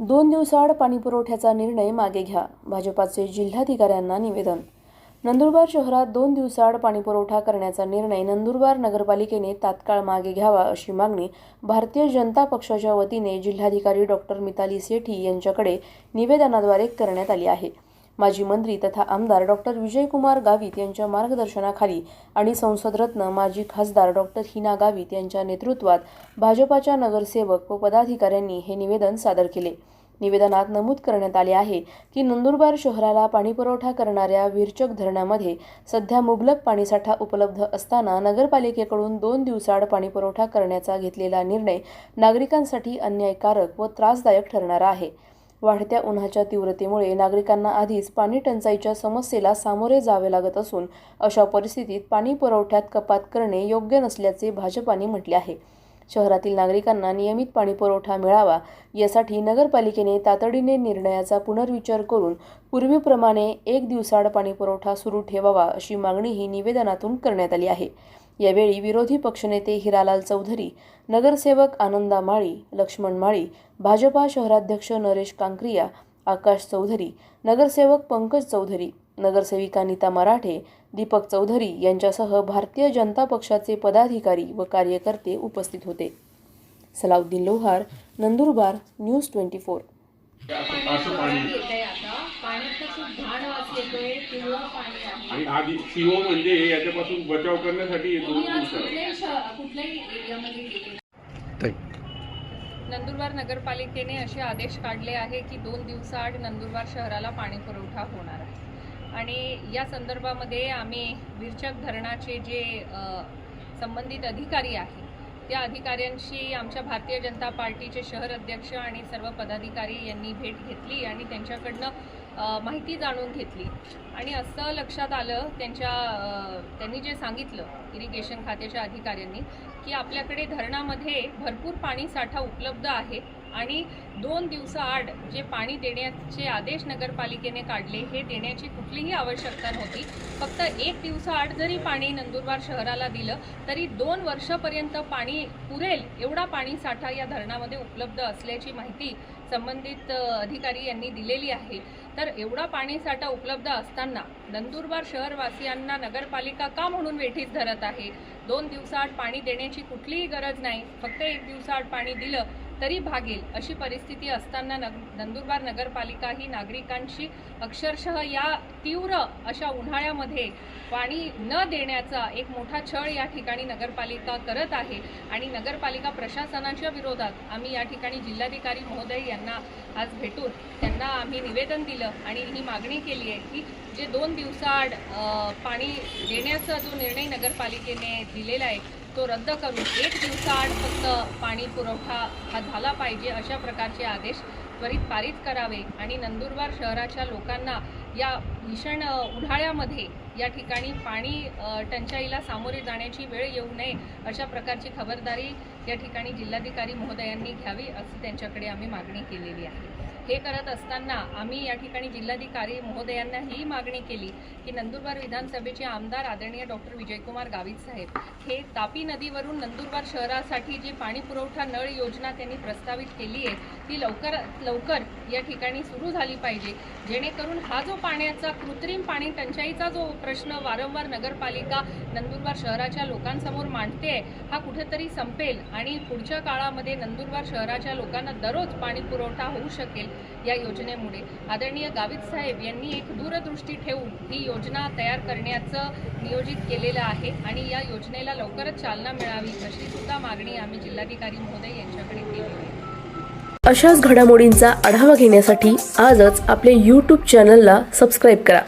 2 दिवसाआड पाणीपुरवठ्याचा निर्णय मागे घ्या. भाजपाचे जिल्हाधिकाऱ्यांना निवेदन. नंदुरबार शहरात 2 दिवसाआड पाणीपुरवठा करण्याचा निर्णय नंदुरबार नगरपालिकेने तात्काळ मागे घ्यावा अशी मागणी भारतीय जनता पक्षाच्या वतीने जिल्हाधिकारी डॉ. मिताली सेठी यांच्याकडे निवेदनाद्वारे करण्यात आली आहे. माजी मंत्री तथा आमदार डॉ. विजयकुमार गावित यांच्या मार्गदर्शनाखाली आणि संसदरत्न माजी खासदार डॉ. हिना गावित यांच्या नेतृत्वात भाजपाच्या नगरसेवक व पदाधिकाऱ्यांनी हे निवेदन सादर केले. निवेदनात नमूद करण्यात आले आहे की नंदुरबार शहराला पाणीपुरवठा करणाऱ्या विरचक धरणामध्ये सध्या मुबलक पाणीसाठा उपलब्ध असताना नगरपालिकेकडून 2 दिवसाआड पाणीपुरवठा करण्याचा घेतलेला निर्णय नागरिकांसाठी अन्यायकारक व त्रासदायक ठरणारा आहे. वाढत्या उन्हाच्या तीव्रतेमुळे नागरिकांना आधीच पाणी टंचाईच्या समस्येला सामोरे जावे लागत असून अशा परिस्थितीत पाणी पुरवठ्यात कपात करणे योग्य नसल्याचे भाजपाने म्हटले आहे. शहरातील नागरिकांना नियमित पाणीपुरवठा मिळावा यासाठी नगरपालिकेने तातडीने निर्णयाचा पुनर्विचार करून पूर्वीप्रमाणे 1 दिवसाआड पाणीपुरवठा सुरू ठेवावा अशी मागणीही निवेदनातून करण्यात आली आहे. यावेळी विरोधी पक्षनेते हिरालाल चौधरी, नगरसेवक आनंदा माळी, लक्ष्मण माळी, भाजपा शहराध्यक्ष नरेश कांक्रिया, आकाश चौधरी, नगरसेवक पंकज चौधरी, नगरसेविका नीता मराठे, दीपक चौधरी यांच्यासह भारतीय जनता पक्षाचे पदाधिकारी व कार्यकर्ते उपस्थित होते. सलाउद्दीन लोहार, नंदुरबार, न्यूज 24. आणि आधी सीओ म्हणजे याच्यापासून बचाव करण्यासाठी नंदुरबार नगरपालिकेने असे आदेश काढले आहे की 2 दिवसाआड नंदुरबार शहराला पाणी पुरवठा होणार आहे आणि या संदर्भामध्ये आम्ही विरचक धरणाचे जे संबंधित अधिकारी आहे त्या अधिकाऱ्यांशी आमच्या भारतीय जनता पार्टीचे शहर अध्यक्ष आणि सर्व पदाधिकारी यांनी भेट घेतली आणि त्यांच्याकडनं माहिती जाणून घेतली आणि असं लक्षात आलं त्यांनी जे सांगितलं इरिगेशन खात्याच्या अधिकाऱ्यांनी की आपल्याकडे धरणामध्ये भरपूर पाणी साठा उपलब्ध आहे आणि 2 दिवसाआड जे पाणी देण्याचे आदेश नगरपालिकेने काढले हे देण्याची कुठलीही आवश्यकता नव्हती. फक्त 1 दिवसाआड जरी पाणी नंदुरबार शहराला दिलं तरी 2 वर्षापर्यंत पाणी पुरेल एवढा पाणी साठा या धरणामध्ये उपलब्ध असल्याची माहिती संबंधित अधिकारी यांनी दिलेली आहे. तर एवढा पाणी साठा उपलब्ध असताना नंदुरबार शहरवासियांना नगरपालिका का म्हणून वेठीस धरत आहे? 2 दिवसाआड पाणी देण्याची कुठलीही गरज नाही, फक्त 1 दिवसाआड पाणी दिलं तरी भागेल अशी परिस्थिती असताना नंदुरबार नगरपालिका ही नागरिकांशी अक्षरशः या तीव्र अशा उन्हाळ्यामध्ये पाणी न देण्याचा एक मोठा छळ या ठिकाणी नगरपालिका करत आहे आणि नगरपालिका प्रशासनाच्या विरोधात आम्ही या ठिकाणी जिल्हाधिकारी महोदय यांना आज भेटून त्यांना आम्ही निवेदन दिलं आणि ही मागणी केली आहे की जे 2 दिवसाआड पाणी देण्याचा जो निर्णय नगरपालिकेने दिलेला आहे तो रद्द करून 1 दिवसाआड फक्त पाणी पुरवठा हा झाला पाहिजे अशा प्रकारचे आदेश त्वरित पारित करावे आणि नंदुरबार शहराच्या लोकांना या भीषण उन्हाळ्यामध्ये या ठिकाणी पाणी टंचाईला सामोरे जाण्याची वेळ येऊ नये अशा प्रकारची खबरदारी या ठिकाणी जिल्हाधिकारी महोदयांनी घ्यावी अशी त्यांच्याकडे आम्ही मागणी केलेली आहे. हे करत असताना आम्ही या ठिकाणी जिल्हाधिकारी महोदयांना ही मागणी केली की नंदुरबार विधानसभेचे आमदार आदरणीय डॉ. विजयकुमार गावित साहेब हे तापी नदीवरून नंदुरबार शहरासाठी जी पाणी पुरवठा नळ योजना त्यांनी प्रस्तावित केली आहे ती लवकरात लवकर या ठिकाणी सुरू झाली पाहिजे, जेणेकरून हा जो पाण्याचा कृत्रिम पाणी टंचाईचा जो प्रश्न वारंवार नगरपालिका नंदुरबार शहराच्या लोकांसमोर मांडते हा कुठेतरी संपेल आणि पुढच्या काळामध्ये नंदुरबार शहराच्या लोकांना दररोज पाणी पुरवठा होऊ शकेल. या योजनेमुळे आदरणीय गावित साहेब यांनी एक दूरदृष्टी ठेवून ही योजना तयार करण्याचं नियोजित केलेलं आहे आणि या योजनेला लवकरच चालना मिळावी अशी सुद्धा मागणी आम्ही जिल्हाधिकारी महोदय यांच्याकडे केली आहे. अशाच घडामोडींचा आढावा घेण्यासाठी आजच आपल्या YouTube चॅनलला सबस्क्राईब करा.